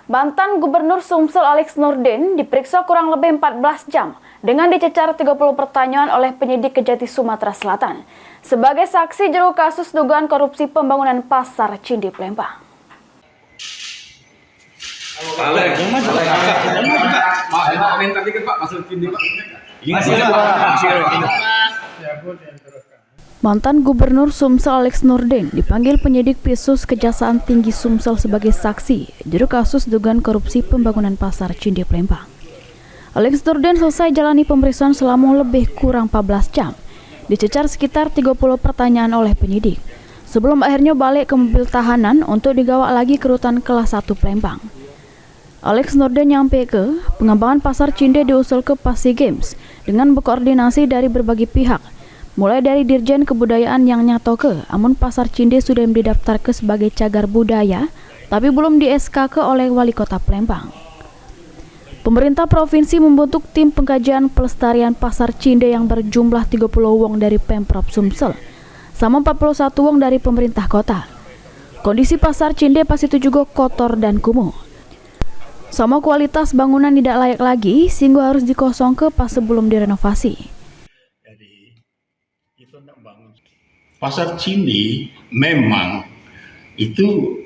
Mantan Gubernur Sumsel Alex Nurdin diperiksa kurang lebih 14 jam dengan dicecar 30 pertanyaan oleh penyidik Kejati Sumatera Selatan sebagai saksi jero kasus dugaan korupsi pembangunan Pasar Cindi Palembang. Mantan Gubernur Sumsel Alex Nurdin dipanggil penyidik Pisus Kejaksaan Tinggi Sumsel sebagai saksi jero kasus dugaan korupsi pembangunan Pasar Cindi Palembang. Alex Nurdin selesai jalani pemeriksaan selama lebih kurang 14 jam. Dicecar sekitar 30 pertanyaan oleh penyidik sebelum akhirnya balik ke mobil tahanan untuk digawa lagi ke rutan kelas 1 Palembang. Alex Nurdin nyampe ke pengembangan Pasar Cindi diusul ke Pasi Games dengan berkoordinasi dari berbagai pihak, mulai dari Dirjen Kebudayaan yang nyato ke, namun Pasar Cindi sudah didaftar ke sebagai cagar budaya, tapi belum di-SK ke oleh Wali Kota Palembang. Pemerintah provinsi membentuk tim pengkajian pelestarian Pasar Cindi yang berjumlah 30 wong dari Pemprov Sumsel, sama 41 wong dari pemerintah kota. Kondisi Pasar Cindi pas itu juga kotor dan kumuh. Sama kualitas bangunan tidak layak lagi, sehingga harus dikosong ke pas sebelum direnovasi. Pasar Cindi memang itu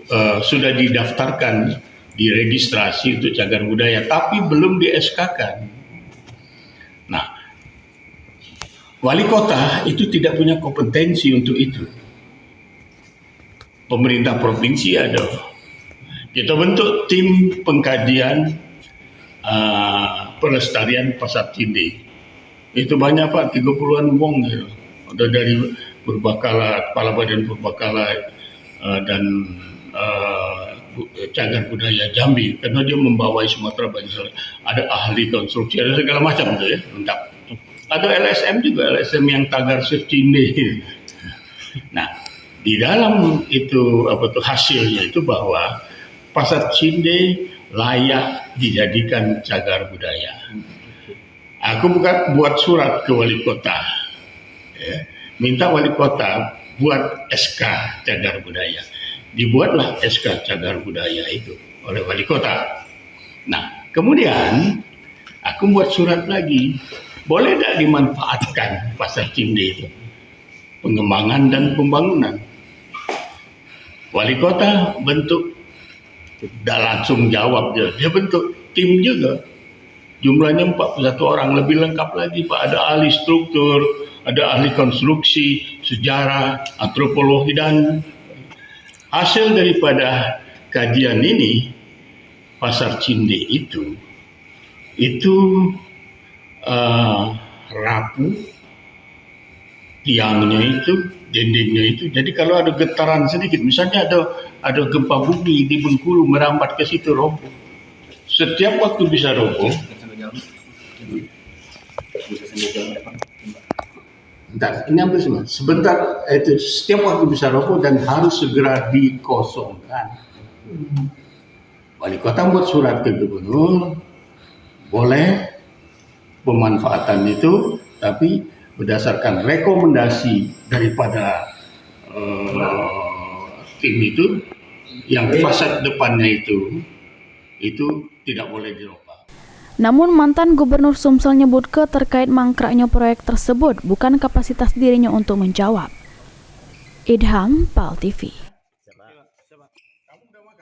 sudah didaftarkan, diregistrasi untuk cagar budaya, tapi belum di-SK-kan. Nah, wali kota itu tidak punya kompetensi untuk itu. Pemerintah provinsi ada. Kita bentuk tim pengkajian pelestarian Pasar Cindi. Itu banyak Pak, 30-an wong gitu. Ada dari Purbakala, Kepala Badan Purbakala dan cagar budaya Jambi, karena dia membawai Sumatera Barat. Ada ahli konstruksi, ada segala macam tuh ya, lengkap. Ada LSM juga, LSM yang tagar Cindi. Nah, di dalam itu hasilnya itu bahwa Pasar Cindi layak dijadikan cagar budaya. Aku buat surat ke wali kota, ya, minta wali kota buat SK cagar budaya. Dibuatlah SK cagar budaya itu oleh wali kota. Nah, kemudian aku buat surat lagi, boleh tidak dimanfaatkan Pasar Cindi itu, pengembangan dan pembangunan. Wali kota bentuk, tidak langsung jawab dia bentuk tim juga. Jumlahnya 41 orang, lebih lengkap lagi Pak. Ada ahli struktur, ada ahli konstruksi, sejarah, antropologi, dan hasil daripada kajian ini, Pasar Cindi itu rapuh, tiangnya itu, dindingnya itu. Jadi kalau ada getaran sedikit, misalnya ada gempa bumi di Bengkulu merambat ke situ, roboh. Setiap waktu bisa roboh. Bentar, ini ambil semua. Sebentar, itu setiap waktu bisa roboh dan harus segera dikosongkan. Wali kota buat surat ke gubernur, boleh pemanfaatan itu, tapi berdasarkan rekomendasi daripada tim itu, yang fasad depannya itu tidak boleh dirubah. Namun mantan Gubernur Sumsel nyebut terkait mangkraknya proyek tersebut bukan kapasitas dirinya untuk menjawab. Idham, PAL TV.